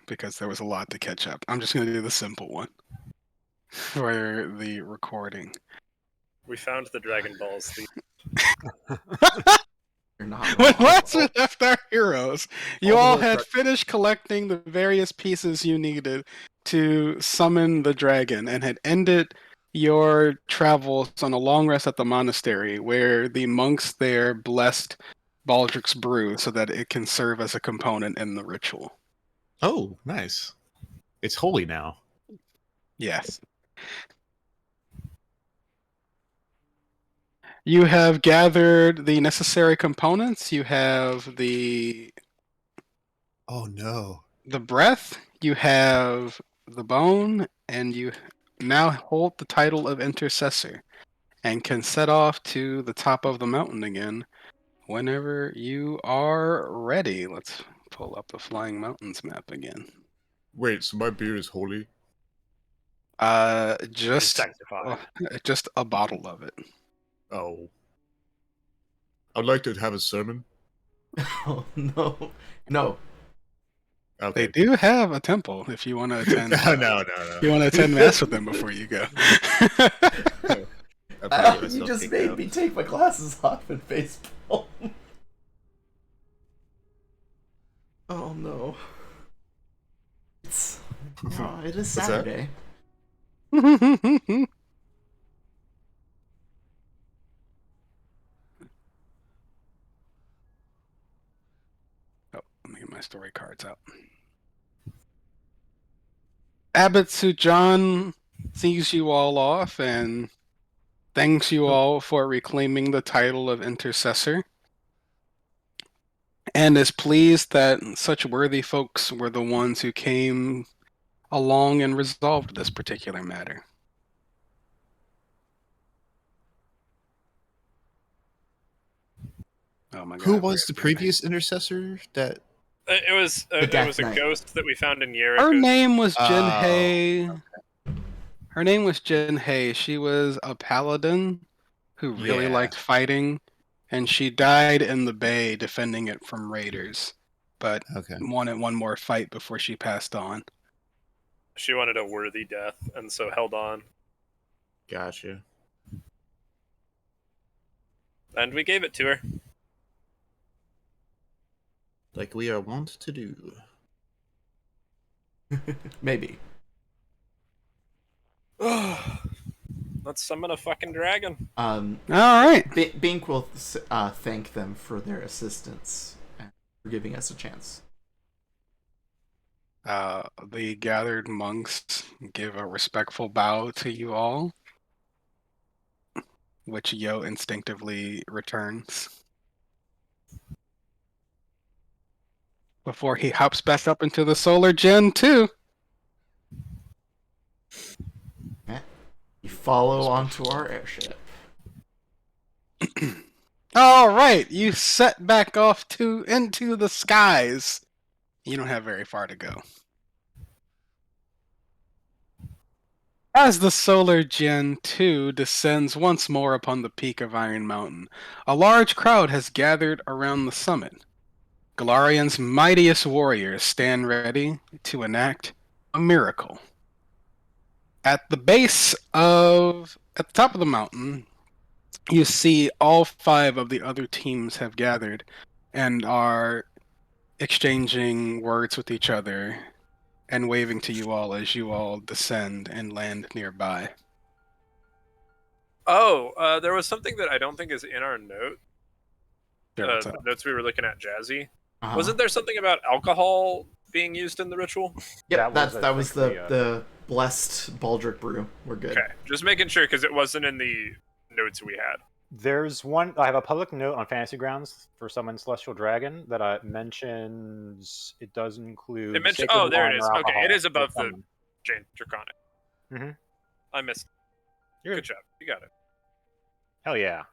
because there was a lot to catch up. I'm just going to do the simple one for the recording. We found the Dragon Balls. You're not When wrong. last we left our heroes, you All the all little had finished collecting the various pieces you needed to summon the dragon and had ended your travels on a long rest at the monastery where the monks there blessed Baldric's brew so that it can serve as a component in the ritual. Oh, nice. It's holy now. Yes. You have gathered the necessary components. You have the Oh no. breath, you have the bone, and you now hold the title of intercessor and can set off to the top of the mountain again whenever you are ready. Let's pull up the Flying Mountains map again. Wait, so my beer is holy? Just Sanctified. just a bottle of it. Oh. I'd like to have a sermon. Oh, no. No. They Okay. do have a temple if you want to attend. No. If you want to attend mass with them before you go. You just made me take my glasses off and face palm. Oh no. It is that? Saturday. Oh, let me get my story cards out. Abbot Sujan sees you all off and thanks you all for reclaiming the title of intercessor, and is pleased that such worthy folks were the ones who came along and resolved this particular matter. Oh my God! Who was the previous intercessor that... It was a Knight. ghost that we found in Yerick. Her name was Oh, Jinhei. Her name was Jinhei. She was a paladin who really Yeah. liked fighting, and she died in the bay defending it from raiders, but Okay. wanted one more fight before she passed on. She wanted a worthy death, and so held on. Gotcha. And we gave it to her. Like we are wont to do. Maybe. Let's summon a fucking dragon. All right. Bink will thank them for their assistance and for giving us a chance. The gathered monks give a respectful bow to you all, which Yo instinctively returns. Before he hops back up into the Solar Gen 2. You follow onto our airship. All right, you set back off into the skies. You don't have very far to go. As the Solar Gen 2 descends once more upon the peak of Iron Mountain, a large crowd has gathered around the summit. Galarian's mightiest warriors stand ready to enact a miracle. At the top of the mountain, you see all 5 of the other teams have gathered and are exchanging words with each other and waving to you all as you all descend and land nearby. Oh, there was something that I don't think is in our note. Sure, The notes we were looking at, Jazzy. Uh-huh. Wasn't there something about alcohol being used in the ritual? Yep, that was the the blessed Baldric brew. We're good. Okay, just making sure because it wasn't in the notes we had. There's one. I have a public note on Fantasy Grounds for Summon Celestial Dragon that mentions it does include. It mentioned. sacred Oh, there wine it is. or Okay, alcohol it is for above the summon. Jane Draconic. Mm-hmm. I missed. You're Good job. You got it. Hell yeah.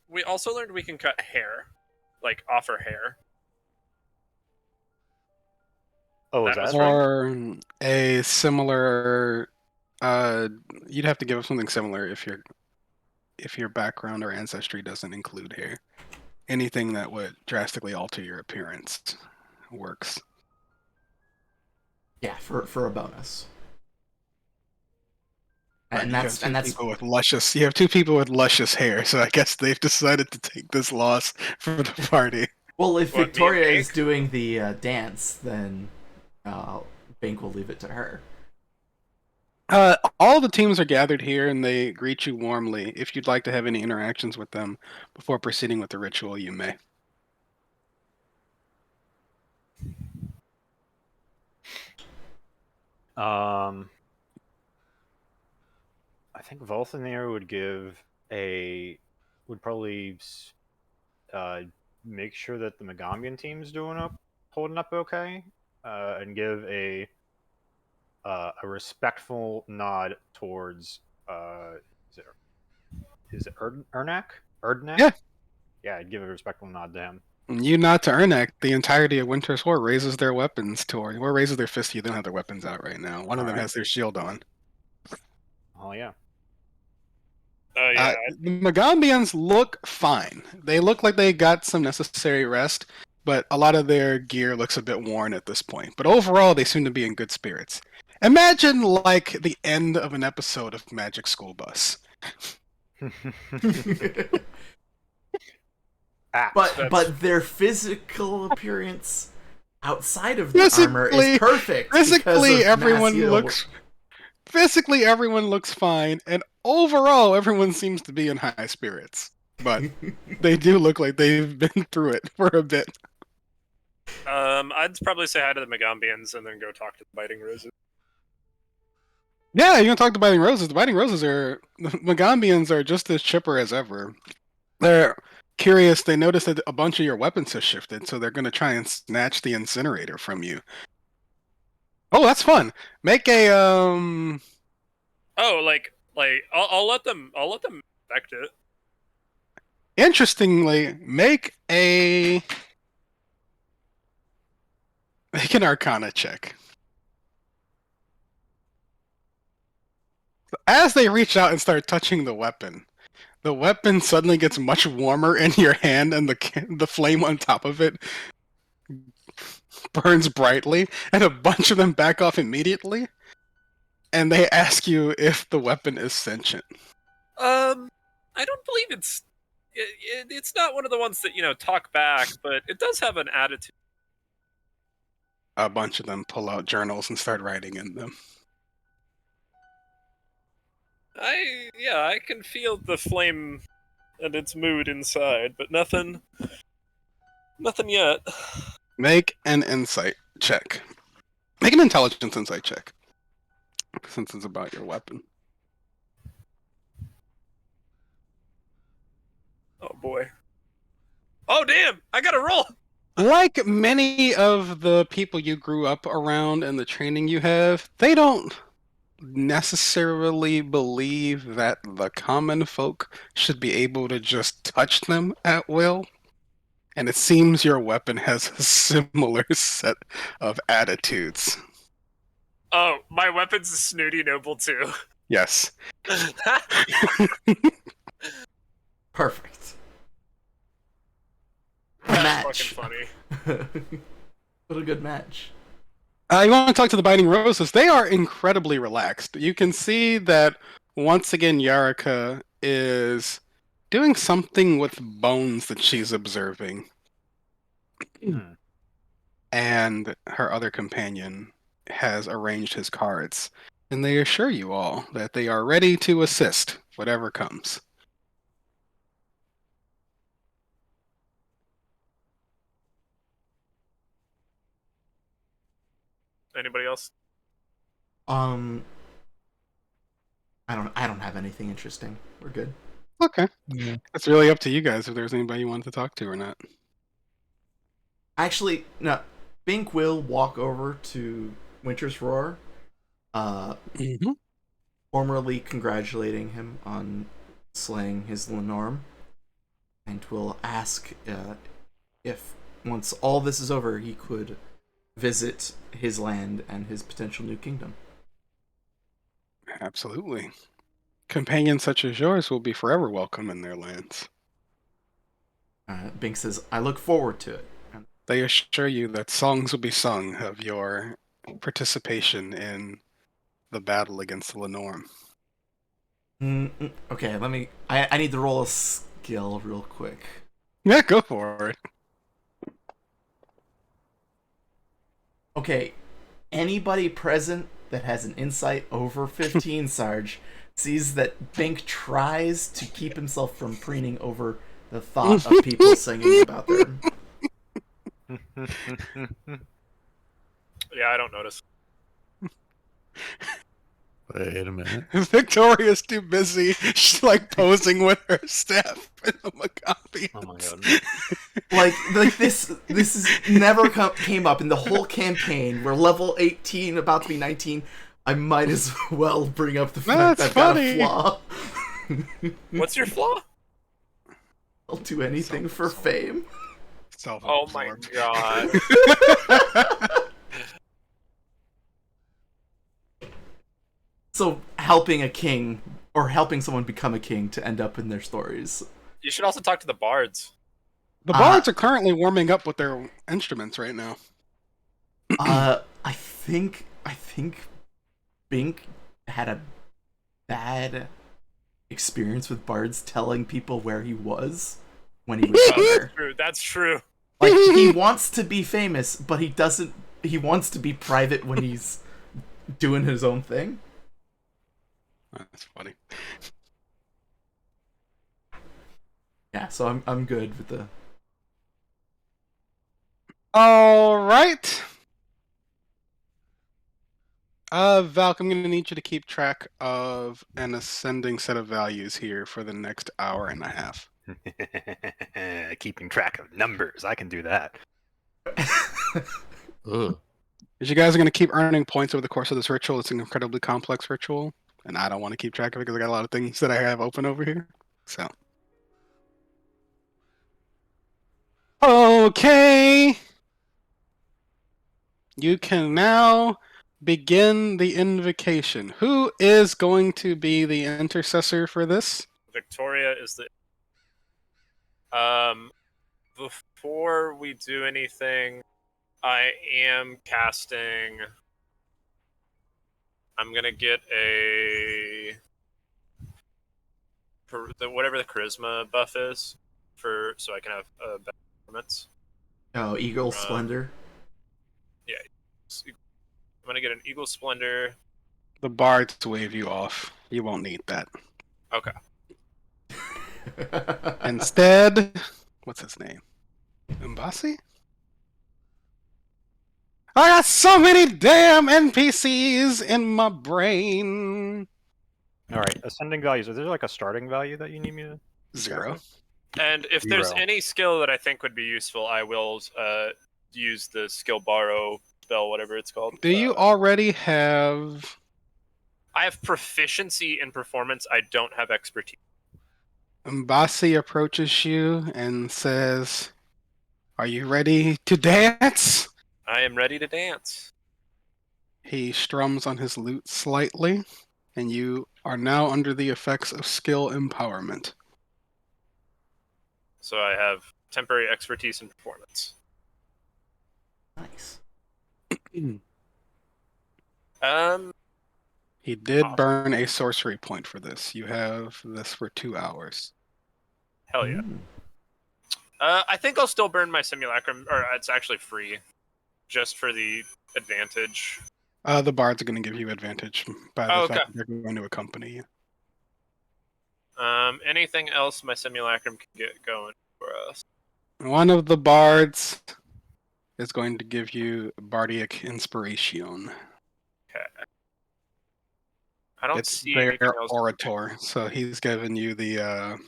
We also learned we can cut hair, like offer hair. Oh, is That that was right? Or a similar. You'd have to give us something similar if your background or ancestry doesn't include hair. anything that would drastically alter your appearance works. Yeah, for a bonus. Right, And you have that's two and that's people with luscious. You have two people with luscious hair, so I guess they've decided to take this loss for the party. well, if What, me and Victoria is Bink? doing the dance, then Bink will leave it to her. All the teams are gathered here, and they greet you warmly. If you'd like to have any interactions with them before proceeding with the ritual, you may. I think Volthanir would probably make sure that the Megambian team's holding up okay, and give a respectful nod towards is it Ernak? Erdnak? Yeah. Yeah, I'd give a respectful nod to him. You nod to Ernak. The entirety of Winter's War raises their weapons toward, or raises their fist. You don't have their weapons out right now. One of them Alright. has their shield on. Oh yeah. Yeah. The Megambians look fine. They look like they got some necessary rest, but a lot of their gear looks a bit worn at this point. But overall, they seem to be in good spirits. Imagine like the end of an episode of Magic School Bus. But their physical appearance outside of the armor is perfect. Physically, everyone looks fine, and overall, everyone seems to be in high spirits. But they do look like they've been through it for a bit. I'd probably say hi to the Megambians and then go talk to the Biting Roses. Yeah, you can talk to Biting Roses. The Megambians are just as chipper as ever. They're curious. They notice that a bunch of your weapons have shifted, so they're going to try and snatch the incinerator from you. Oh, that's fun. Make a Oh, I'll let them affect it. Interestingly, make an Arcana check. As they reach out and start touching the weapon suddenly gets much warmer in your hand, and the flame on top of it burns brightly, and a bunch of them back off immediately. And they ask you if the weapon is sentient. I don't believe it's not one of the ones that talk back, but it does have an attitude. A bunch of them pull out journals and start writing in them. I can feel the flame and its mood inside, but nothing yet. Make an insight check. Make an intelligence insight check, since it's about your weapon. Oh boy. Oh damn! I got a roll. Like many of the people you grew up around and the training you have, they don't necessarily believe that the common folk should be able to just touch them at will. And it seems your weapon has a similar set of attitudes. Oh, my weapon's a snooty noble too. Yes. Perfect. That's Match. fucking funny. What a good match. You want to talk to the Biting Roses? They are incredibly relaxed. You can see that once again Yarika is doing something with bones that she's observing. And her other companion has arranged his cards. And they assure you all that they are ready to assist whatever comes. Anybody else? I don't have anything interesting. We're good. Okay. Yeah. It's really up to you guys if there's anybody you want to talk to or not. Actually, no. Bink will walk over to Winter's Roar, formally congratulating him on slaying his Lenorm, and will ask if, once all this is over, he could visit his land and his potential new kingdom. Bink says, "I look forward to it." They assure you that songs will be sung of your participation in the battle against the Lenorm. Okay, let me. I need to roll a skill real quick. Yeah, go for it. Okay, anybody present that has an insight over 15, Sarge, sees that Bink tries to keep himself from preening over the thought of people singing about them. Yeah, I don't notice. Wait a minute. Victoria's too busy. She's like posing with her staff in the Maccabi. Oh my god. Like this is never came up in the whole campaign. We're level 18, about to be 19. I might as well bring up the fact That's that I've funny. got a flaw. What's your flaw? I'll do anything for fame. Oh my god. So helping a king or helping someone become a king to end up in their stories. You should also talk to the bards. The bards are currently warming up with their instruments right now. I think Bink had a bad experience with bards telling people where he was when he was younger. True. That's true. Like, he wants to be famous, but he doesn't. He wants to be private when he's doing his own thing. That's funny. Yeah, so I'm good with the. All right. Valk, I'm going to need you to keep track of an ascending set of values here for the next hour and a half. Keeping track of numbers. I can do that. Ugh. As you guys are going to keep earning points over the course of this ritual, it's an incredibly complex ritual, and I don't want to keep track of it because I got a lot of things that I have open over here. So. Okay. You can now begin the invocation. Who is going to be the intercessor for this? Victoria is the. Before we do anything, I am casting. I'm gonna get whatever the charisma buff is so I can have better performance. Oh, Eagle Splendor. I'm gonna get an Eagle Splendor. The bards wave you off. You won't need that. Okay. Instead, what's his name? Mbasi? I got so many damn NPCs in my brain. Alright, ascending values. Is there like a starting value that you need me to? 0. And if there's Zero. any skill that I think would be useful, I will use the skill borrow spell, whatever it's called. Do you already have... I have proficiency in performance. I don't have expertise. Mbasi approaches you and says, "Are you ready to dance?" I am ready to dance. He strums on his lute slightly, and you are now under the effects of skill empowerment. So I have temporary expertise in performance. Nice. He did burn a sorcery point for this. You have this for 2 hours. Hell yeah. Ooh. I think I'll still burn my simulacrum, or it's actually free, just for the advantage. The bards are going to give you advantage by the Okay. fact that they're going to accompany you. Anything else my simulacrum can get going for us? One of the bards is going to give you bardic inspiration. Okay. I don't It's see their anything else. orator, so he's given you the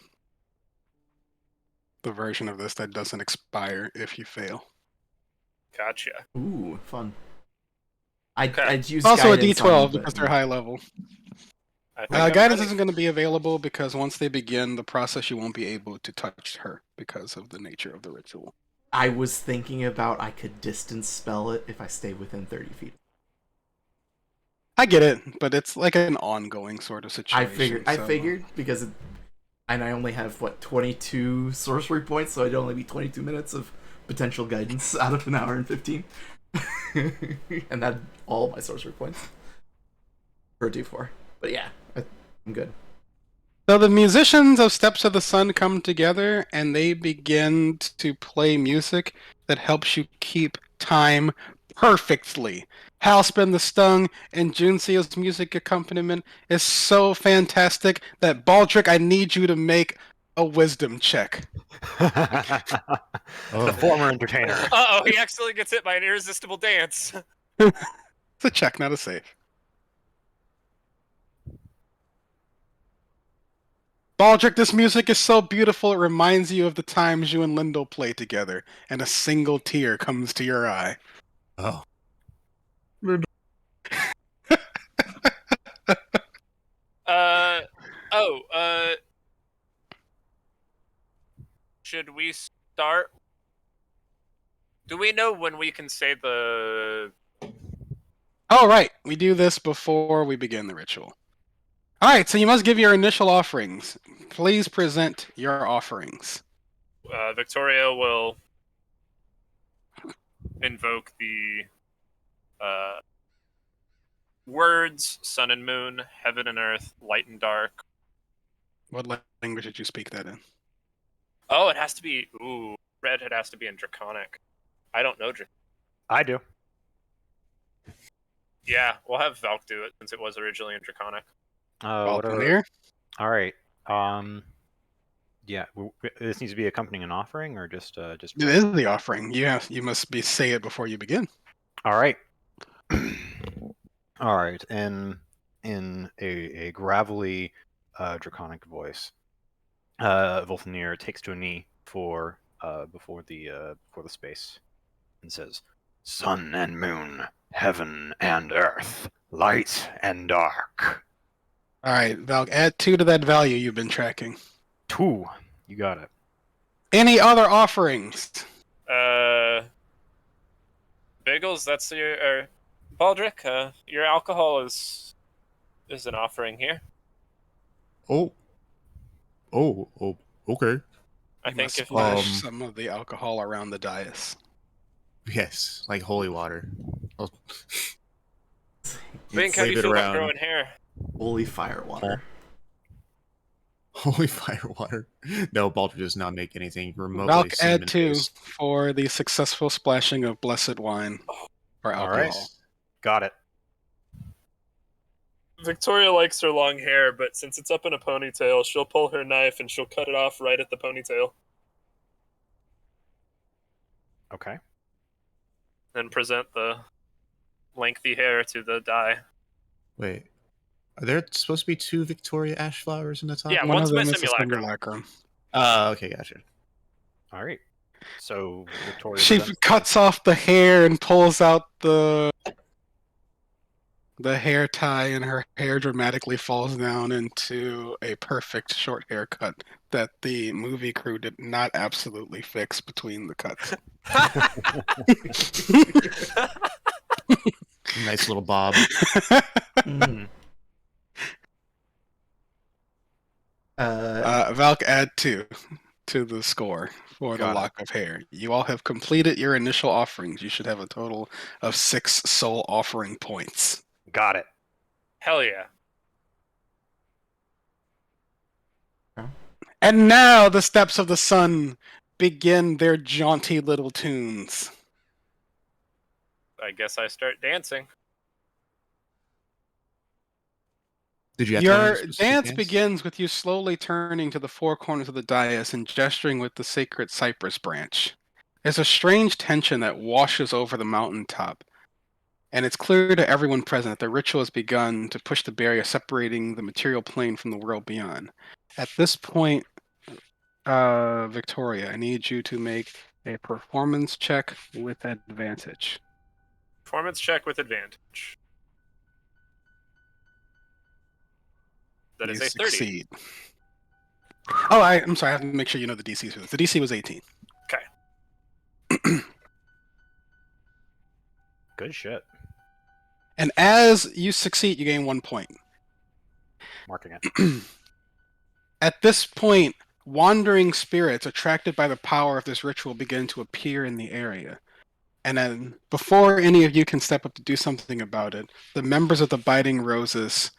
version of this that doesn't expire if you fail. Gotcha. Ooh, fun. Okay. I'd use It's also a guidance D12 on, because but- they're high level. I think I'm Guidance ready. isn't going to be available because once they begin the process, you won't be able to touch her because of the nature of the ritual. I was thinking about I could distance spell it if I stay within 30 feet. I get it, but it's like an ongoing sort of I situation. figured so- because And I only have, 22 sorcery points, so I'd only be 22 minutes of potential guidance out of an hour and 15. And that's all my sorcery points for D4. But yeah, I'm good. So the musicians of Steps of the Sun come together and they begin to play music that helps you keep time perfectly. Halspin the Stung and Junseo's music accompaniment is so fantastic that Baldric, I need you to make a wisdom check. The former entertainer. Uh-oh, he accidentally gets hit by an irresistible dance. It's a check, not a save. Baldric, this music is so beautiful it reminds you of the times you and Lindell play together, and a single tear comes to your eye. Oh. Should we start? Do we know when we can say the... Oh, right. We do this before we begin the ritual. Alright, so you must give your initial offerings. Please present your offerings. Victoria will invoke the words sun and moon, heaven and earth, light and dark. What language did you speak that in? Oh, it has to be... Ooh, red, it has to be in Draconic. I don't know I do. Yeah, we'll have Valk do it since it was originally in Draconic. What are... Valkyrie? All right. Yeah. This needs to be accompanying an offering, or just. It is the offering. You must say it before you begin. All right. All right. In a gravelly, draconic voice, Volthanir takes to a knee before the space, and says, "Sun and moon, heaven and earth, light and dark." Alright, Valk, add 2 to that value you've been tracking. 2. You got it. Any other offerings? Bagels, that's your... Baldric, your alcohol is an offering here. Oh, okay. I You think must if... splash some of the alcohol around the dais. Yes, like holy water. Oh. Vink, how do Wave you it feel about around. growing hair? Holy fire water. Holy fire water. No, Baldur does not make anything remotely Valk, add 2 semen-based. for the successful splashing of blessed wine or All alcohol. right. Got it. Victoria likes her long hair, but since it's up in a ponytail, she'll pull her knife and she'll cut it off right at the ponytail. Okay. Then present the lengthy hair to the die. Wait, are there supposed to be 2 Victoria ash flowers in the top? Yeah, One one's of my them is a simulacrum. simulacrum. Okay, gotcha. All right. So Victoria. She presents cuts off the hair and pulls out the hair tie, and her hair dramatically falls down into a perfect short haircut that the movie crew did not absolutely fix between the cuts. Nice little bob. Mm. Valk, add 2 to the score for the Got it. lock of hair. You all have completed your initial offerings. You should have a total of 6 soul offering points. Got it. Hell yeah. And now the Steps of the Sun begin their jaunty little tunes. I guess I start dancing. Did you have to learn a Your specific dance begins with you slowly turning to the 4 corners of the dais and gesturing with the sacred cypress branch. There's a strange tension that washes over the mountaintop, and it's clear to everyone present that the ritual has begun to push the barrier separating the material plane from the world beyond. At this point, Victoria, I need you to make a performance check with advantage. Performance check with advantage. That is You a 30. succeed. Oh, I'm sorry. I have to make sure you know the DC for this. The DC was 18. Good shit. And as you succeed, you gain 1 point. Marking it. At this point, wandering spirits attracted by the power of this ritual begin to appear in the area. And then, before any of you can step up to do something about it, the members of the Biting Roses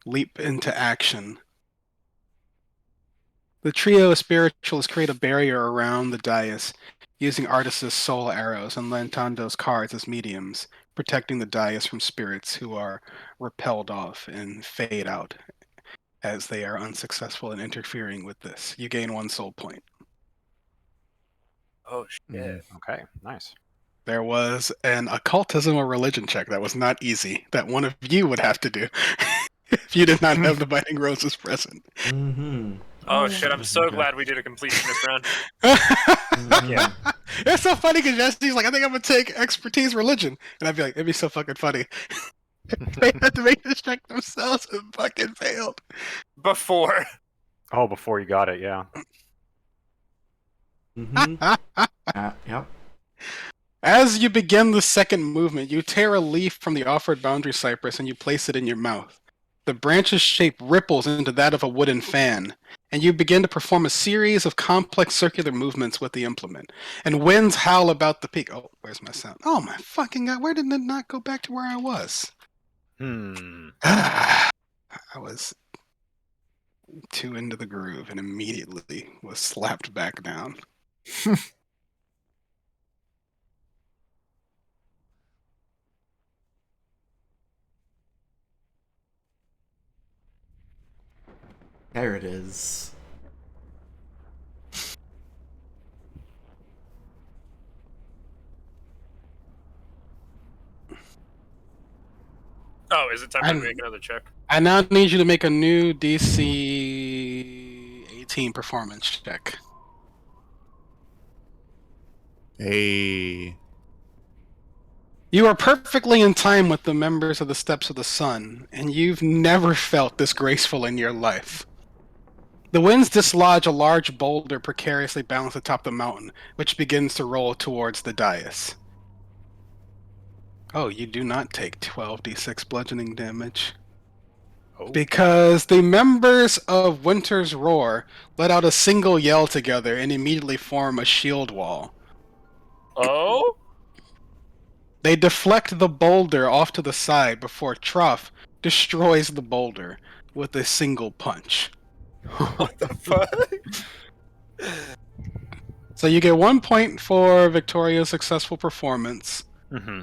leap into action. The trio of spiritualists create a barrier around the dais, using Artis's soul arrows and Lantando's cards as mediums, protecting the dais from spirits who are repelled off and fade out as they are unsuccessful in interfering with this. You gain 1 soul point. Oh shit. Okay, nice. There was an occultism or religion check that was not easy, that one of you would have to do if you did not have the Biting Roses present. Mm-hmm. Oh shit, I'm so Okay. glad we did a completionist round. Yeah. It's so funny because Jesse's like, I think I'm gonna take expertise religion, and I'd be like, it'd be so fucking funny. They had to make this check themselves and fucking failed. Before. Oh, before you got it, yeah. Mm-hmm. Yep. As you begin the second movement, you tear a leaf from the offered boundary cypress and you place it in your mouth. The branch's shape ripples into that of a wooden fan, and you begin to perform a series of complex circular movements with the implement. And winds howl about the peak. Oh, where's my sound? Oh my fucking god, where did it not go back to where I was? I was too into the groove and immediately was slapped back down. There it is. Oh, is it time to make another check? I now need you to make a new DC 18 performance check. Hey. You are perfectly in time with the members of the Steps of the Sun, and you've never felt this graceful in your life. The winds dislodge a large boulder precariously balanced atop the mountain, which begins to roll towards the dais. Oh, you do not take 12d6 bludgeoning damage. Oh. Because the members of Winter's Roar let out a single yell together and immediately form a shield wall. Oh? They deflect the boulder off to the side before Truff destroys the boulder with a single punch. What the fuck? So you get 1 point for Victoria's successful performance. Mm-hmm.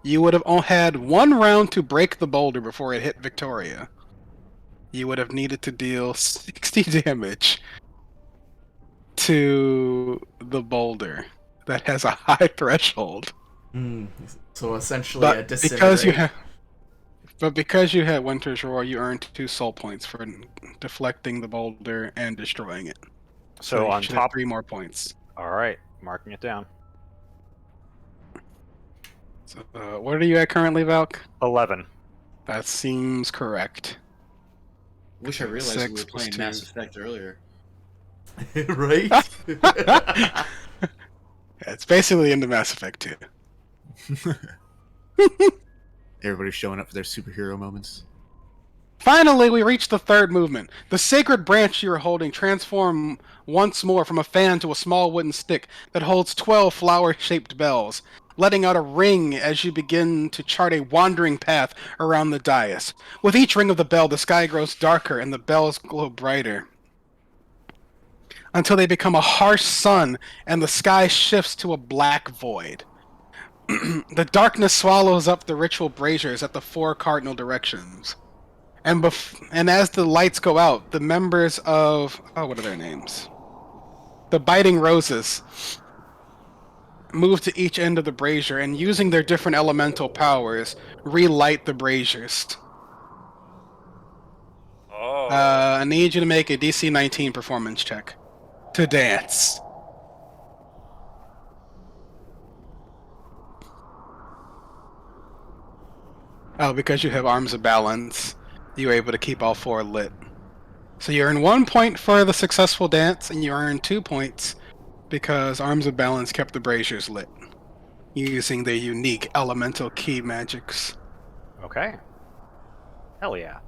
You would have had 1 round to break the boulder before it hit Victoria. You would have needed to deal 60 damage to the boulder that has a high threshold. So essentially a But disintegrate. because you had Winter's Roar, you earned 2 soul points for deflecting the boulder and destroying it. So you on should have top. 3 more points. All right, marking it down. So, what are you at currently, Valk? 11. That seems correct. Wish I realized we 6 were plus playing 2. Mass Effect earlier. Right? It's basically into Mass Effect 2. Everybody's showing up for their superhero moments. Finally, we reach the third movement. The sacred branch you are holding transforms once more from a fan to a small wooden stick that holds 12 flower-shaped bells, letting out a ring as you begin to chart a wandering path around the dais. With each ring of the bell, the sky grows darker and the bells glow brighter, until they become a harsh sun and the sky shifts to a black void. The darkness swallows up the ritual braziers at the 4 cardinal directions. And as the lights go out, the members of... Oh, what are their names? The Biting Roses move to each end of the brazier and, using their different elemental powers, relight the braziers. Oh. I need you to make a DC 19 performance check to dance. Oh, because you have Arms of Balance, you are able to keep all 4 lit. So you earn 1 point for the successful dance, and you earn 2 points because Arms of Balance kept the braziers lit, using their unique elemental key magics. Okay. Hell yeah.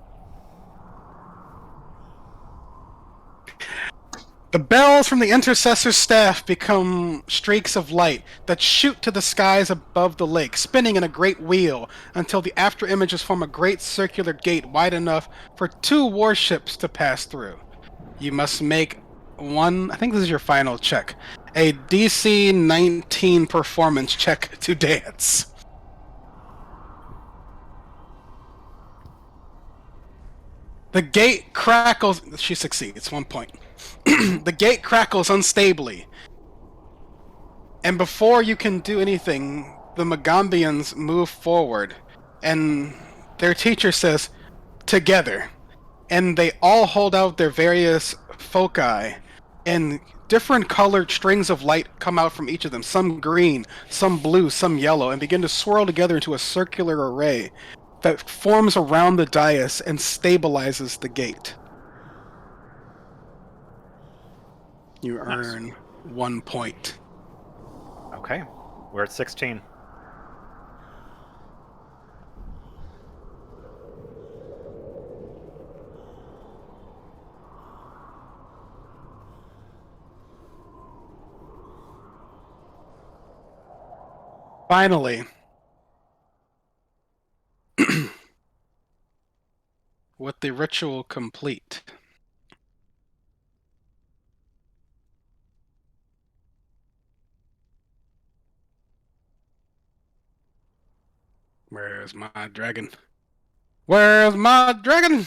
The bells from the intercessor's staff become streaks of light that shoot to the skies above the lake, spinning in a great wheel until the after images form a great circular gate wide enough for 2 warships to pass through. You must make one, I think this is your final check, a DC 19 performance check to dance. The gate crackles. She succeeds, 1 point. The gate crackles unstably. And before you can do anything, the Magambians move forward. And their teacher says, together. And they all hold out their various foci. And different colored strings of light come out from each of them. Some green, some blue, some yellow. And begin to swirl together into a circular array that forms around the dais and stabilizes the gate. You earn 1 point. Okay, we're at 16. Finally, with the ritual complete, where's my dragon? Where's my dragon?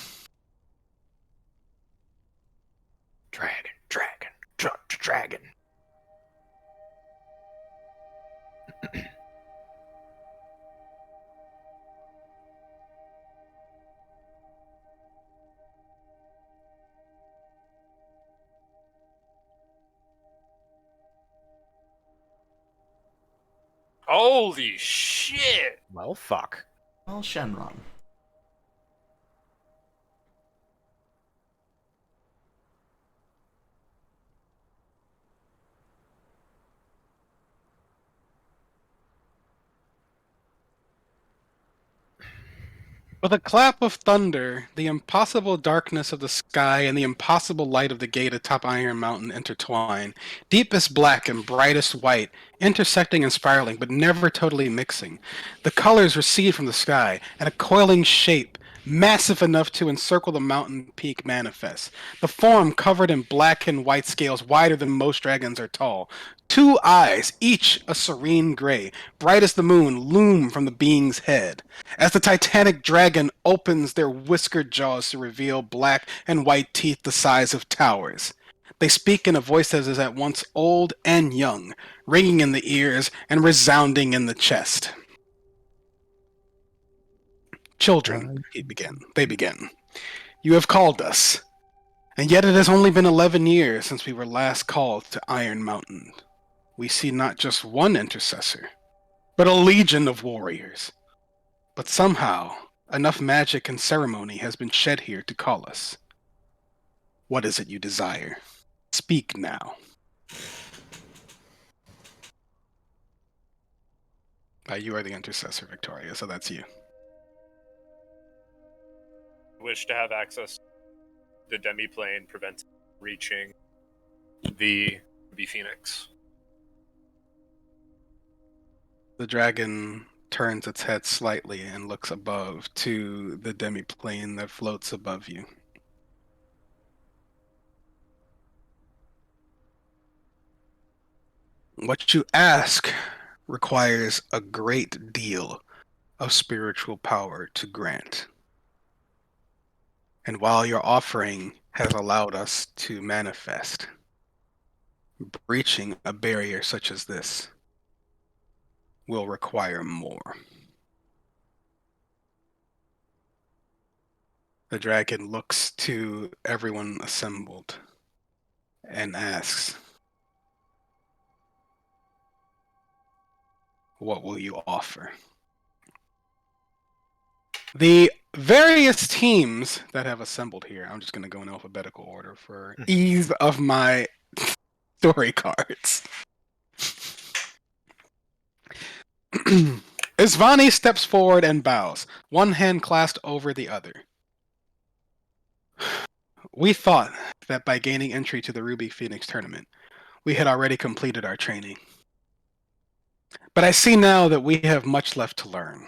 Dragon. Holy shit! Well, fuck. Well, Shenron. With a clap of thunder, the impossible darkness of the sky and the impossible light of the gate atop Iron Mountain intertwine, deepest black and brightest white, intersecting and spiraling, but never totally mixing. The colors recede from the sky, and a coiling shape, massive enough to encircle the mountain peak, manifests. The form covered in black and white scales wider than most dragons are tall. 2 eyes, each a serene gray, bright as the moon, loom from the being's head. As the titanic dragon opens their whiskered jaws to reveal black and white teeth the size of towers. They speak in a voice that is at once old and young, ringing in the ears and resounding in the chest. Children, they begin. You have called us, and yet it has only been 11 years since we were last called to Iron Mountain. We see not just one intercessor, but a legion of warriors. But somehow, enough magic and ceremony has been shed here to call us. What is it you desire? Speak now. You are the intercessor, Victoria, so that's you. Wish to have access to the demi-plane, prevent reaching the Phoenix. The dragon turns its head slightly and looks above to the demi-plane that floats above you. What you ask requires a great deal of spiritual power to grant. And while your offering has allowed us to manifest, breaching a barrier such as this will require more. The dragon looks to everyone assembled and asks, what will you offer? The various teams that have assembled here, I'm just going to go in alphabetical order for ease of my story cards. Isvani steps forward and bows, one hand clasped over the other. We thought that by gaining entry to the Ruby Phoenix tournament, we had already completed our training. But I see now that we have much left to learn.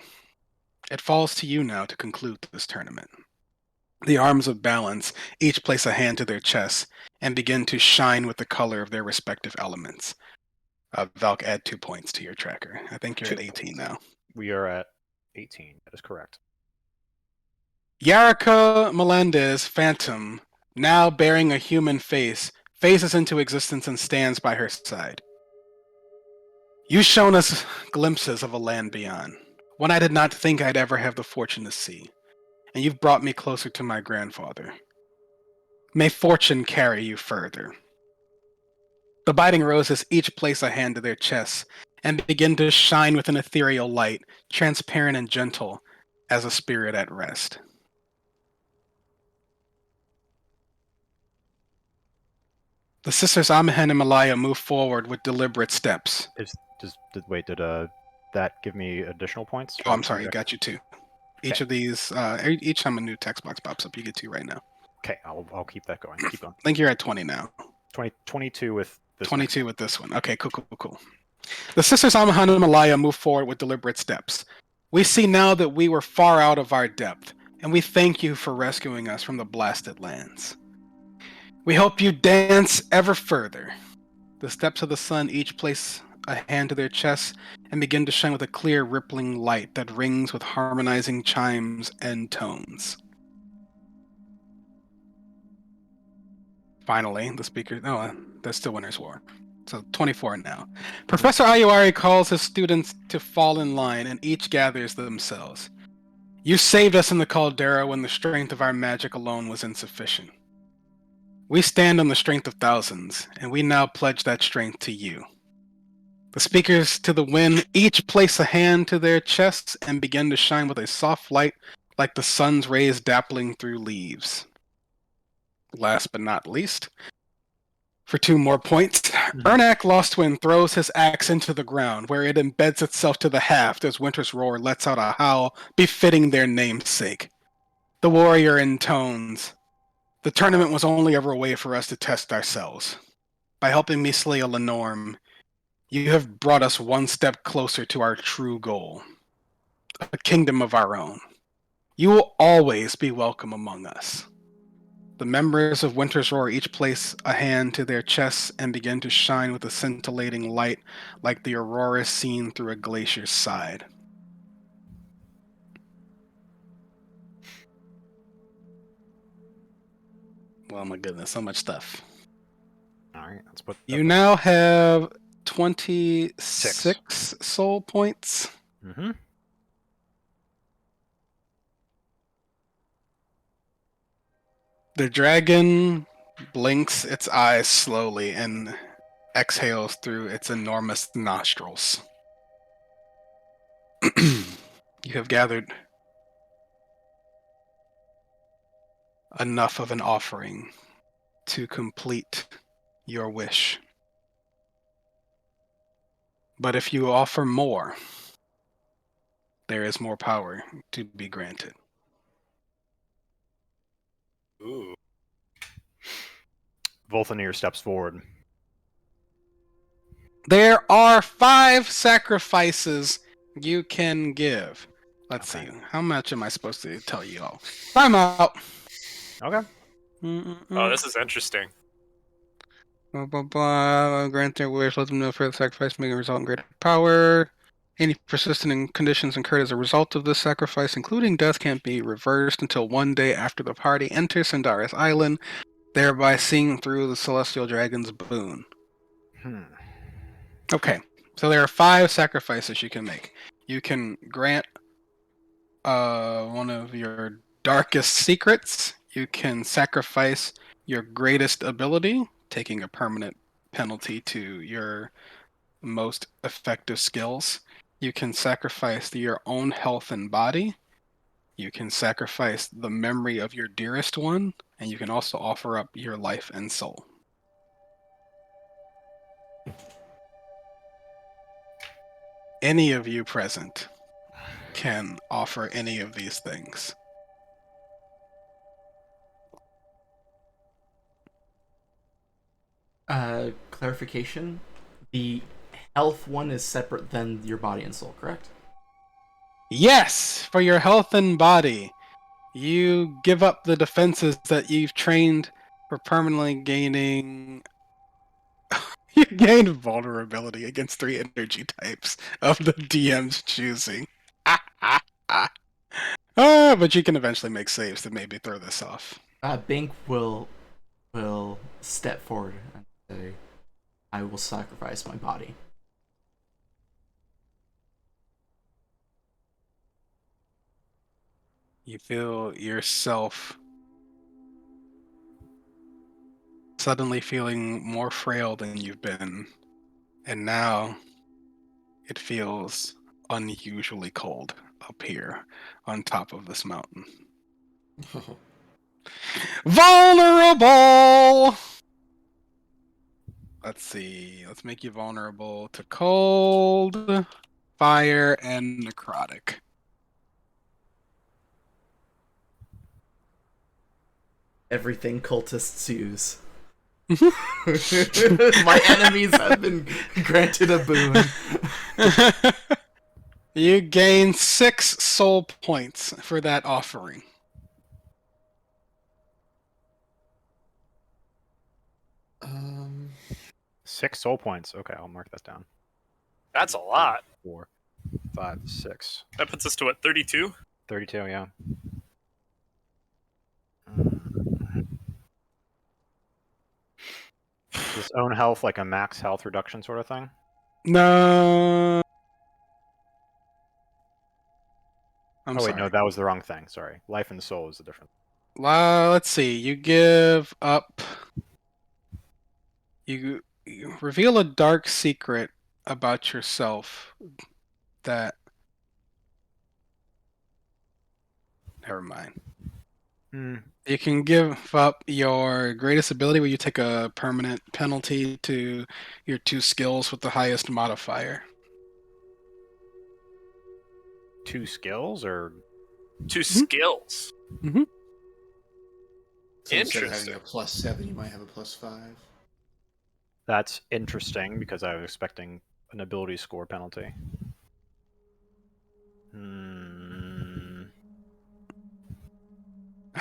It falls to you now to conclude this tournament. The arms of balance each place a hand to their chests and begin to shine with the color of their respective elements. Valk, add 2 points to your tracker. I think you're 2 at 18 points. now. We are at 18. That is correct. Yarika Melendez, Phantom, now bearing a human face, phases into existence and stands by her side. You've shown us glimpses of a land beyond, one I did not think I'd ever have the fortune to see, and you've brought me closer to my grandfather. May fortune carry you further. The biting roses each place a hand to their chests and begin to shine with an ethereal light, transparent and gentle as a spirit at rest. The sisters Amahen and Malaya move forward with deliberate steps. Did that give me additional points? Oh, I'm sorry, got you 2. Each of these, each time a new text box pops up, you get 2 right now. Okay, I'll keep that going. Keep going. I think you're at 20 now. 22 with this 22 with this one. Okay, cool. The sisters Amahan and Malaya move forward with deliberate steps. We see now that we were far out of our depth, and we thank you for rescuing us from the blasted lands. We hope you dance ever further. The steps of the sun each place a hand to their chests and begin to shine with a clear, rippling light that rings with harmonizing chimes and tones. Finally, the speaker... there's still Winter's War. So 24 now. Professor Ayuari calls his students to fall in line, and each gathers themselves. You saved us in the caldera when the strength of our magic alone was insufficient. We stand on the strength of thousands, and we now pledge that strength to you. The speakers to the wind each place a hand to their chests and begin to shine with a soft light like the sun's rays dappling through leaves. Last but not least, for 2 more points, Ernak Lostwind throws his axe into the ground, where it embeds itself to the haft as Winter's Roar lets out a howl befitting their namesake. The warrior intones, "The tournament was only ever a way for us to test ourselves. By helping me slay a Lenorm, you have brought us one step closer to our true goal, a kingdom of our own. You will always be welcome among us." The members of Winter's Roar each place a hand to their chests and begin to shine with a scintillating light like the aurora seen through a glacier's side. Well, my goodness, so much stuff. All right, let's put. You now have 26 soul points. Mm-hmm. The dragon blinks its eyes slowly and exhales through its enormous nostrils. You have gathered enough of an offering to complete your wish. But if you offer more, there is more power to be granted. Ooh. Volthanir steps forward. There are 5 sacrifices you can give. Let's see. How much am I supposed to tell you all? Time out. Okay. Oh, this is interesting. Blah, blah, blah. Grant their wish. Let them know further sacrifice may result in greater power. Any persistent conditions incurred as a result of this sacrifice, including death, can't be reversed until 1 day after the party enters Sandaris Island, thereby seeing through the Celestial Dragon's boon. Okay, so there are 5 sacrifices you can make. You can grant one of your darkest secrets. You can sacrifice your greatest ability, taking a permanent penalty to your most effective skills. You can sacrifice your own health and body. You can sacrifice the memory of your dearest one, and you can also offer up your life and soul. Any of you present can offer any of these things. Clarification: the health one is separate than your body and soul, correct? Yes, for your health and body, you give up the defenses that you've trained for permanently gaining. You gain vulnerability against 3 energy types of the DM's choosing. But you can eventually make saves to maybe throw this off. Bink will step forward and say, "I will sacrifice my body." You feel yourself suddenly feeling more frail than you've been, and now it feels unusually cold up here on top of this mountain. Vulnerable! Let's see. Let's make you vulnerable to cold, fire, and necrotic. Everything cultists use. My enemies have been granted a boon. You gain 6 soul points for that offering. Um, 6 soul points. Okay, I'll mark that down. That's a lot. 4, 5, 6. That puts us to what, 32? 32, yeah. Is own health like a max health reduction sort of thing? No. I'm Oh wait, sorry. no, that was the wrong thing. Sorry. Life and soul is the difference. Let's see. You give up. You reveal a dark secret about yourself that. Never mind. You can give up your greatest ability where you take a permanent penalty to your 2 skills with the highest modifier. 2 skills or 2 skills. so instead of Interesting. having a +7, you might have a +5. that's interesting because I was expecting an ability score penalty.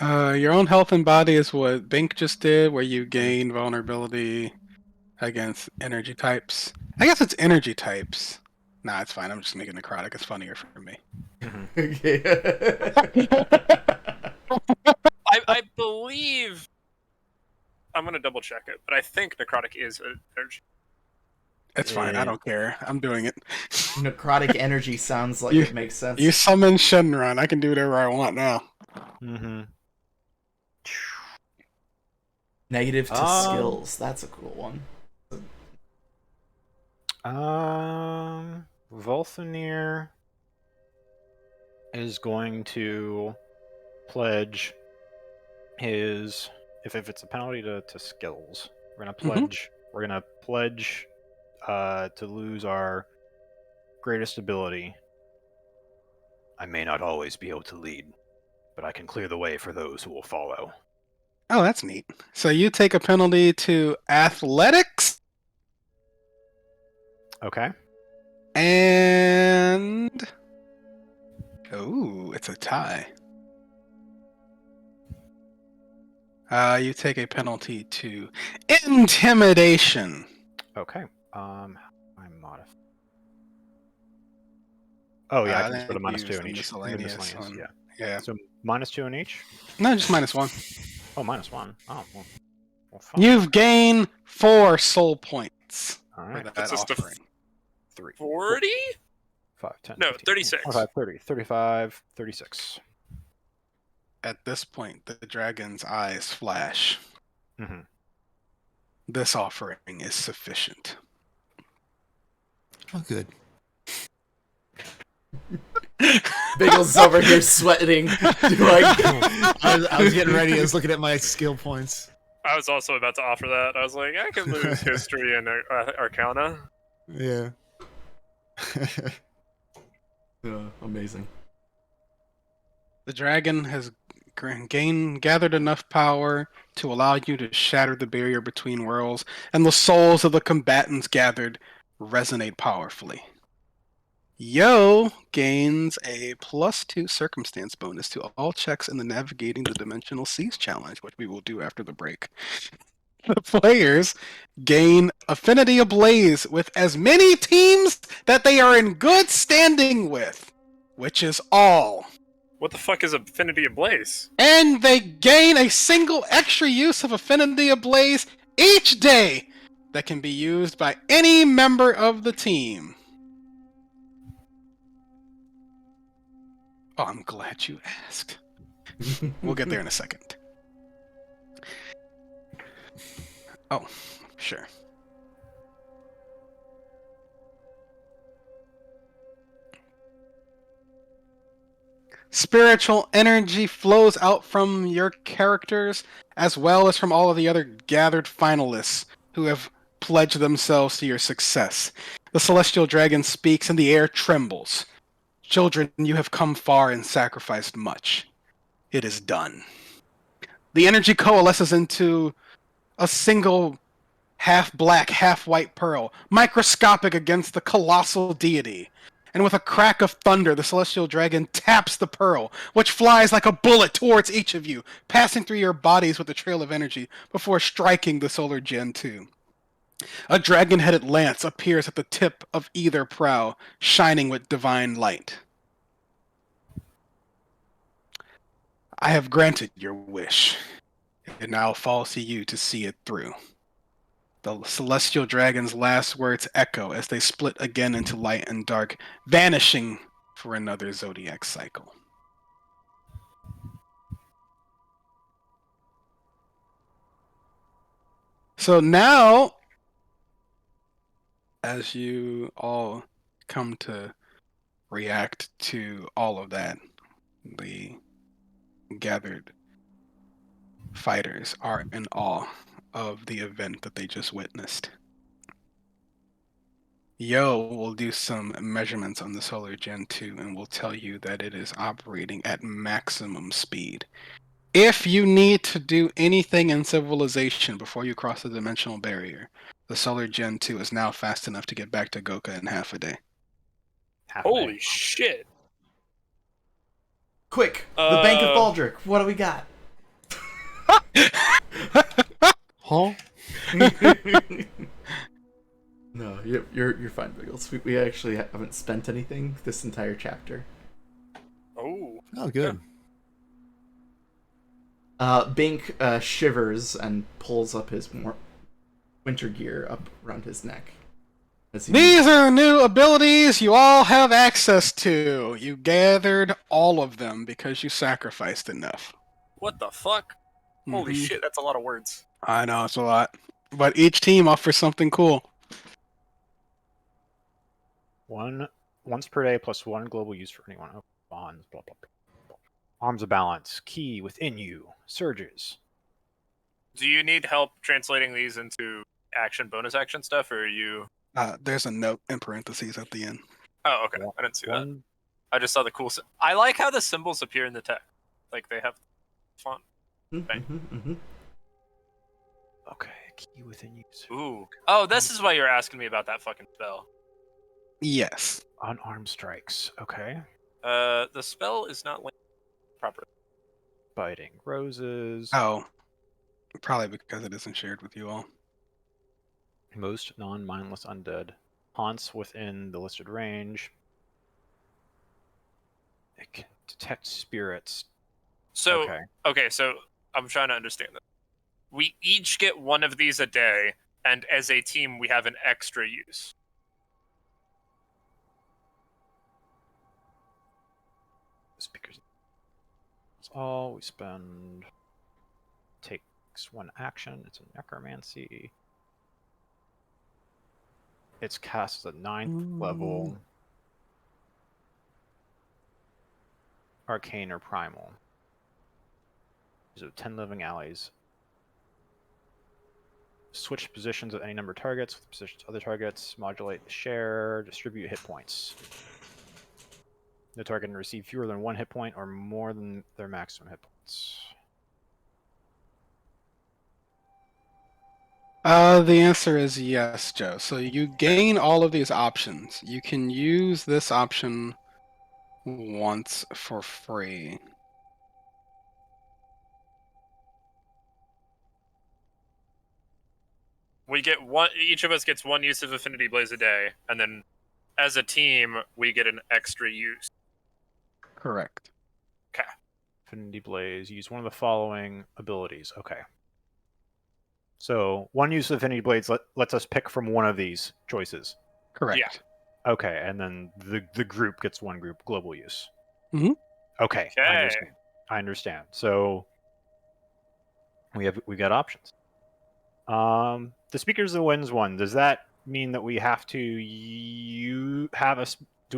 Your own health and body is what Bink just did, where you gain vulnerability against energy types. I guess it's energy types. Nah, it's fine. I'm just making necrotic. It's funnier for me. I believe. I'm going to double check it, but I think necrotic is an energy. It's fine. I don't care. I'm doing it. Necrotic energy sounds like You- it makes sense. You summon Shenron. I can do whatever I want now. Negative to Um, skills. That's a cool one. Volthanir is going to pledge his if it's a penalty to skills, we're gonna pledge to lose our greatest ability. I may not always be able to lead, but I can clear the way for those who will follow. Oh, that's neat. So you take a penalty to athletics Okay. and. Ooh, it's a tie. You take a penalty to intimidation. Okay. I'm modify. Oh yeah, I can just put a then -2 use in the each. miscellaneous one. Yeah. Yeah. So -2 in each. No, just -1. Oh, -1. Oh well fine. You've gained 4 soul points All for right. that Puts us to offering. 3, 40? 5, 10, No, 15, 36. 25, 30, 35, 36. At this point, the dragon's eyes flash. Mm-hmm. This offering is sufficient. Oh, good. Biggles over here sweating. I was getting ready. I was looking at my skill points. I was also about to offer that. I was like, I can lose history and arcana. Yeah. Amazing. The dragon has gathered enough power to allow you to shatter the barrier between worlds, and the souls of the combatants gathered resonate powerfully. Yo gains a +2 circumstance bonus to all checks in the Navigating the Dimensional Seas challenge, which we will do after the break. The players gain Affinity Ablaze with as many teams that they are in good standing with, which is all. What the fuck is Affinity Ablaze? And they gain a single extra use of Affinity Ablaze each day that can be used by any member of the team. Oh, I'm glad you asked. We'll get there in a second. Oh, sure. Spiritual energy flows out from your characters as well as from all of the other gathered finalists who have pledged themselves to your success. The celestial dragon speaks and the air trembles. Children, you have come far and sacrificed much. It is done. The energy coalesces into a single half-black, half-white pearl, microscopic against the colossal deity. And with a crack of thunder, the celestial dragon taps the pearl, which flies like a bullet towards each of you, passing through your bodies with a trail of energy before striking the Solar Gen 2. A dragon-headed lance appears at the tip of either prow, shining with divine light. I have granted your wish. It now falls to you to see it through. The celestial dragon's last words echo as they split again into light and dark, vanishing for another zodiac cycle. So now, as you all come to react to all of that, the gathered fighters are in awe of the event that they just witnessed. Yo will do some measurements on the Solar Gen 2 and will tell you that it is operating at maximum speed. If you need to do anything in civilization before you cross the dimensional barrier, the Solar Gen 2 is now fast enough to get back to Goka in half a day. Half a Holy day. shit! Quick, the Bank of Baldric. What do we got? Huh? No, you're fine, Biggles. We actually haven't spent anything this entire chapter. Oh. Oh, good. Bink shivers and pulls up his winter gear up around his neck. As he These are new abilities you all have access to. You gathered all of them because you sacrificed enough. What the fuck? Holy Mhm. shit, that's a lot of words. I know, it's a lot. But each team offers something cool. Once per day plus 1 global use for anyone. Oh, bonds, blah, blah, blah. Arms of balance. Key within you. Surges. Do you need help translating these into action, bonus action stuff, or are you... There's a note in parentheses at the end. Oh, okay. I didn't see that. One, I just saw the cool... I like how the symbols appear in the text. Like, they have font. okay, key within you. Ooh. Oh, this is why you're asking me about that fucking spell. Yes. Unarmed strikes. Okay. The spell is not linked properly. Biting roses. Oh. Probably because it isn't shared with you all. Most non-mindless undead. Haunts within the listed range. It can detect spirits. So, Okay. okay, so I'm trying to understand this. We each get one of these a day, and as a team, we have an extra use. Speakers. That's all we spend. Takes 1 action. It's a necromancy. It's cast at 9th level. Arcane or primal. So 10 living allies. Switch positions of any number of targets with positions of other targets. Modulate, share, distribute hit points. The target can receive fewer than 1 hit point or more than their maximum hit point. The answer is yes, Joe. So you gain all of these options. You can use this option once for free. We get one. Each of us gets one use of Affinity Blaze a day, and then, as a team, we get an extra use. Correct. Affinity Blaze. Use one of the following abilities. Okay. So one use of Affinity Blades lets us pick from one of these choices. Correct. Yeah. Okay, and then the group gets one group global use. Mhm. Okay, I Okay. understand. I understand. So we got options. The Speakers of the Winds one. Does that mean that we have to do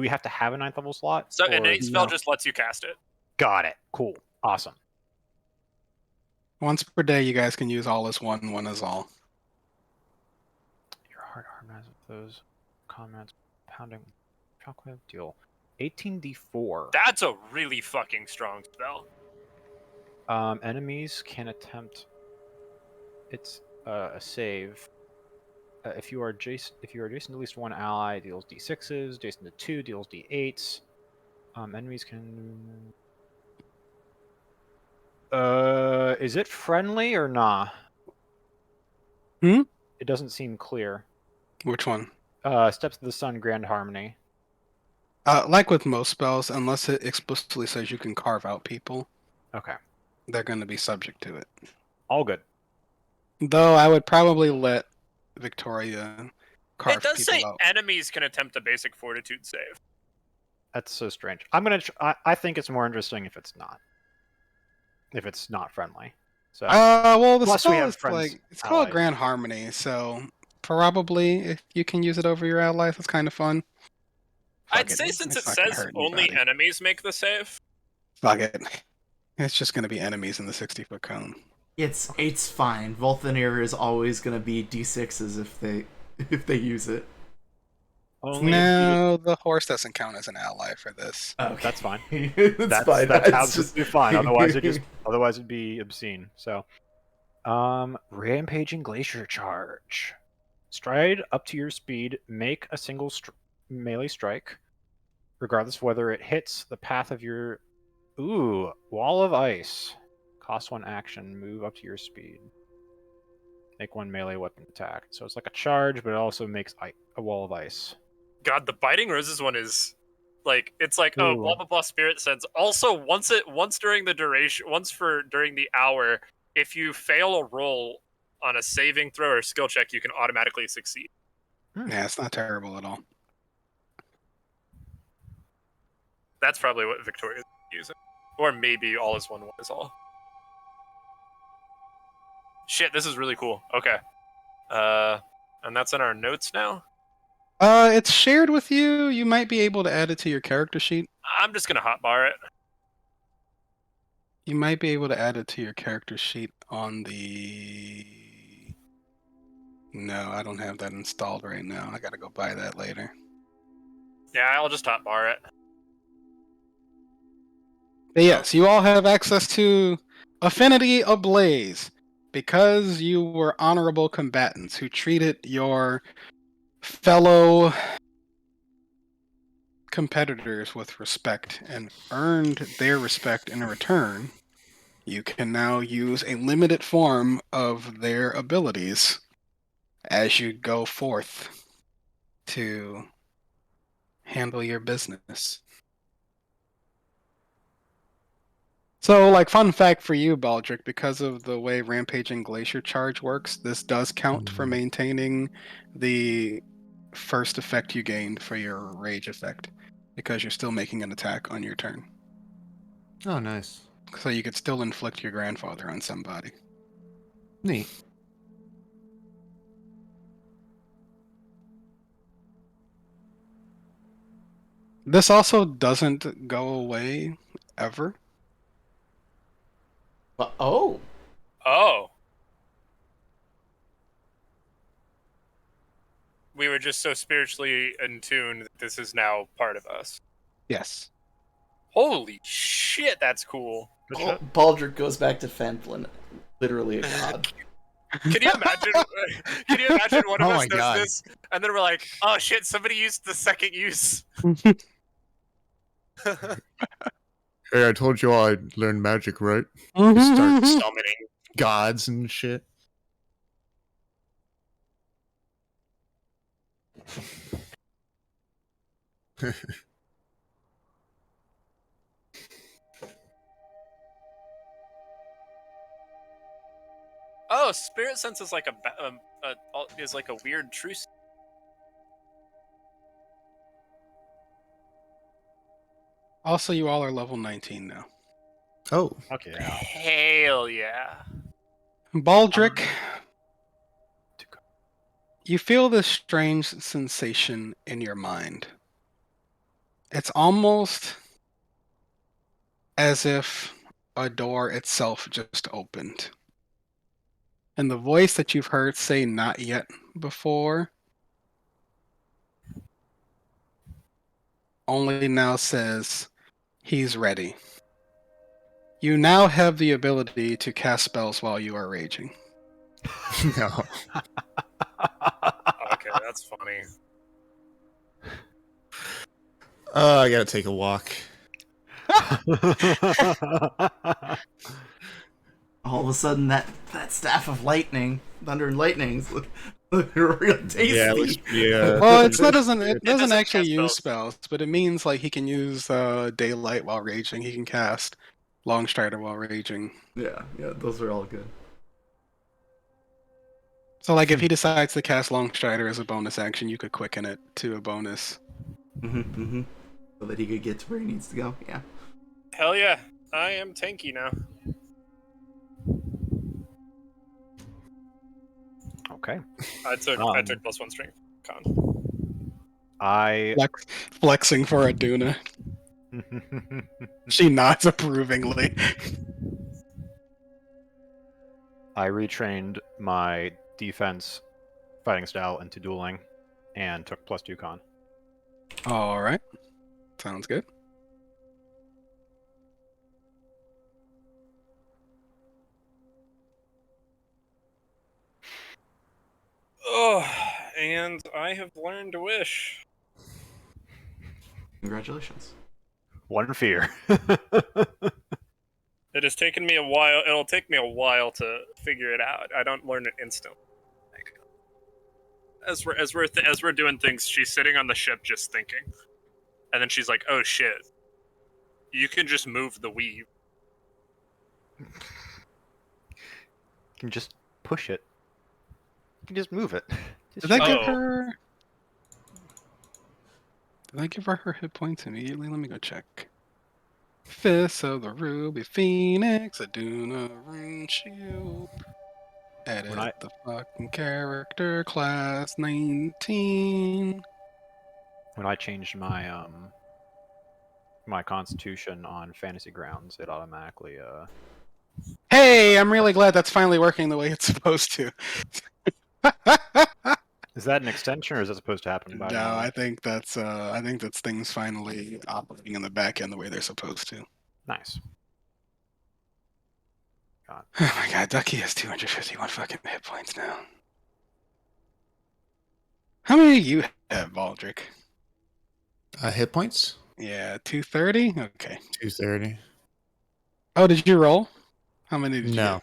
we have to have a 9th level slot? So or- innate spell No. just lets you cast it. Got it. Cool. Awesome. Once per day, you guys can use all as one, one as all. Your heart harmonizes with those comments. Pounding shockwave deal. 18d4. That's a really fucking strong spell. Enemies can attempt. It's a save. If you are adjacent to at least one ally, it deals d6s. Adjacent to 2 deals d8s. Enemies can. Is it friendly or nah? Hmm? It doesn't seem clear. Which one? Steps of the Sun, Grand Harmony. Like with most spells, unless it explicitly says you can carve out people, Okay, they're going to be subject to it. all good. Though I would probably let Victoria carve It does people say out. enemies can attempt a basic fortitude save. That's so strange. I'm gonna. I think it's more interesting if it's not. If it's not friendly. So Well, the Plus we spell have is friends, like it's called allies. Grand Harmony, so probably if you can use it over your allies, it's kind of fun. I'd Fuck it, say since it it's not gonna says hurt only anybody. enemies make the save. Fuck it. It's just gonna be enemies in the 60-foot cone. It's fine. Volthanir is always gonna be d6s if they use it. only No, the horse doesn't count as an ally for this. Okay. That's fine. That's fine. That's That's absolutely fine. Otherwise it'd be obscene. So, rampaging glacier charge. Stride up to your speed. Make a single melee strike, regardless of whether it hits the path of your. Ooh, wall of ice. Cost 1 action. Move up to your speed. Make 1 melee weapon attack. So it's like a charge, but it also makes a wall of ice. God, the Biting Roses one is like it's like oh Ooh. blah blah blah spirit sense. Also once during the hour, if you fail a roll on a saving throw or skill check, you can automatically succeed. Yeah, it's not terrible at all. That's probably what Victoria's using. Or maybe all is one is all. Shit, this is really cool. Okay. And that's in our notes now? It's shared with you. You might be able to add it to your character sheet. I'm just gonna hotbar it. You might be able to add it to your character sheet on the... No, I don't have that installed right now. I gotta go buy that later. Yeah, I'll just hotbar it. But yes, you all have access to Affinity Ablaze because you were honorable combatants who treated your fellow competitors with respect and earned their respect in return. You can now use a limited form of their abilities as you go forth to handle your business. So, like, fun fact for you, Baldric, because of the way Rampaging Glacier Charge works, this does count for maintaining the first effect you gained for your rage effect, because you're still making an attack on your turn. Oh, nice. So you could still inflict your grandfather on somebody. Neat. This also doesn't go away ever. Oh. Oh. We were just so spiritually in tune that this is now part of us. Yes. Holy shit, that's cool. Good shit. Baldric goes back to Fenflin, literally a god. Can you imagine? Can you imagine one of Oh us my does God. this, and then we're like, "Oh shit! Somebody used the second use." Hey, I told you I'd learn magic, right? Just start summoning gods and shit. Oh, spirit sense is like is like a weird truce. Also, you all are level 19 now. Oh, Okay. Yeah. Hell yeah! Baldric, you feel this strange sensation in your mind. It's almost as if a door itself just opened. And the voice that you've heard say not yet before only now says he's ready. You now have the ability to cast spells while you are raging. no. Okay, that's funny. I gotta take a walk. All of a sudden, that staff of lightning, thunder and lightning's real tasty. Yeah, yeah. Well, it doesn't doesn't actually cast use spells. spells, but it means like he can use daylight while raging. He can cast Longstrider while raging. Yeah, those are all good. So like if he decides to cast Longstrider as a bonus action, you could quicken it to a bonus. So that he could get to where he needs to go. Yeah. Hell yeah! I am tanky now. Okay. I took +1 strength con. I Flexing for Aduna. She nods approvingly. I retrained my defense fighting style into dueling, and took +2 con. All right, sounds good. Oh, and I have learned to wish. Congratulations. One fear. It has taken me a while. It'll take me a while to figure it out. I don't learn it instantly. Like, as we're doing things, she's sitting on the ship just thinking, and then she's like, "Oh shit! You can just move the weave." You can just push it. You can just move it. Just Did I give Oh. her? Did I give her her hit points immediately? Let me go check. Fists of the Ruby Phoenix, Aduna Rune Shield. Edit When I- the fucking character class 19. When I changed my my constitution on Fantasy Grounds, it automatically Hey, I'm really glad that's finally working the way it's supposed to. Is that an extension, or is that supposed to happen by No, now? I think that's things finally operating in the back end the way they're supposed to. Nice. Oh my god, Ducky has 251 fucking hit points now. How many do you have, Baldric? Hit points? Yeah, 230? Okay. 230. Oh, did you roll? How many did you No.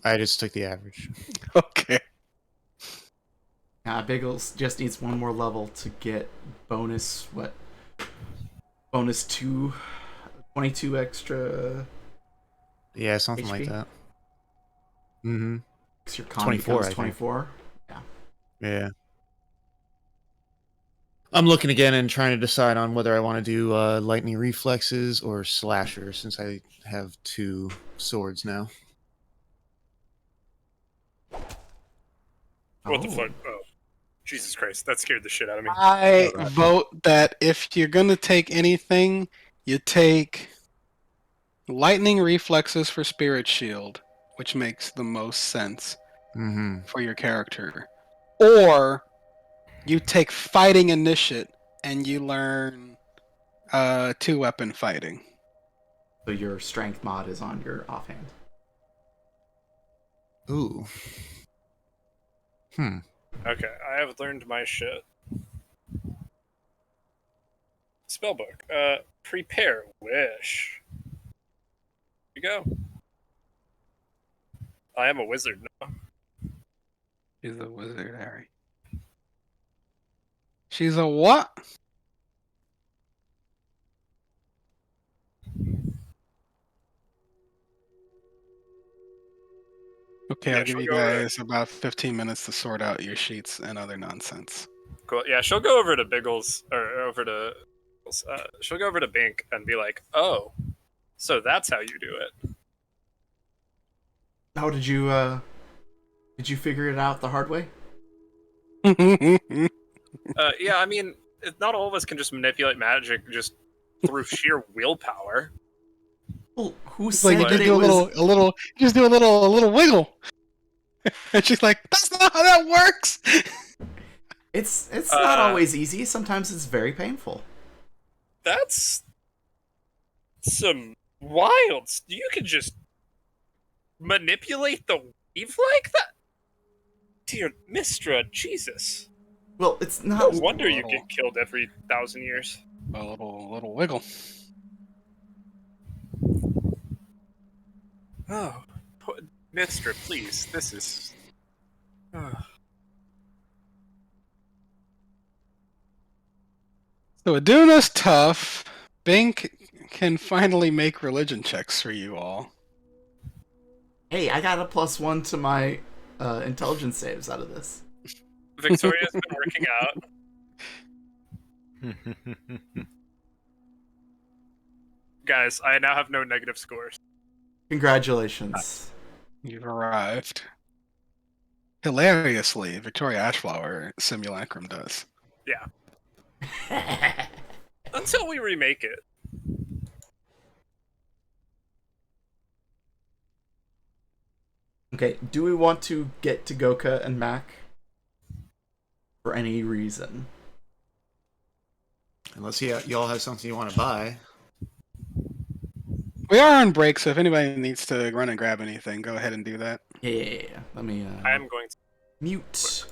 I just took the average. have? Okay. Biggles just needs one more level to get bonus, bonus 22 extra. Yeah, something like HP? that. Mm-hmm. Because your con 24, becomes I think. 24. Yeah. I'm looking again and trying to decide on whether I want to do lightning reflexes or slasher, since I have 2 swords now. What the fuck? Oh, Jesus Christ! That scared the shit out of me. I vote that if you're gonna take anything, you take lightning reflexes for Spirit Shield, which makes the most sense Mm-hmm. for your character. Or you take fighting initiate and you learn 2-weapon fighting. So your strength mod is on your offhand. Ooh. Okay, I have learned my shit. Spellbook. Prepare wish. Here you go. I am a wizard now. She's a wizard, Harry. She's a what? Okay, Yeah, I'll give she'll you go over guys about 15 minutes to sort out your sheets and other nonsense. Cool. Yeah, she'll go over to Biggles or over to. She'll go over to Bink and be like, "Oh, so that's how you do it." How did you figure it out the hard way? Yeah, I mean, not all of us can just manipulate magic just through sheer willpower. Well, who It's said like you that just it do was? you just do a little wiggle. And she's like, that's not how that works. It's not always easy. Sometimes it's very painful. That's some wild. You can just manipulate the weave like that. Dear Mistra, Jesus. Well, it's No not. wonder you Little- get killed every 1,000 years. A little wiggle. Oh, Mistra, please. This is. So Aduna's tough. Bink can finally make religion checks for you all. Hey, I got a +1 to my intelligence saves out of this. Victoria's been working out. Guys, I now have no negative scores. Congratulations. You've arrived. Hilariously, Victoria Ashflower simulacrum does. Until we remake it. Okay, do we want to get to Goka and Mac for any reason? Unless y'all have something you want to buy. We are on break, so if anybody needs to run and grab anything, go ahead and do that. Yeah. Let me I am going to. mute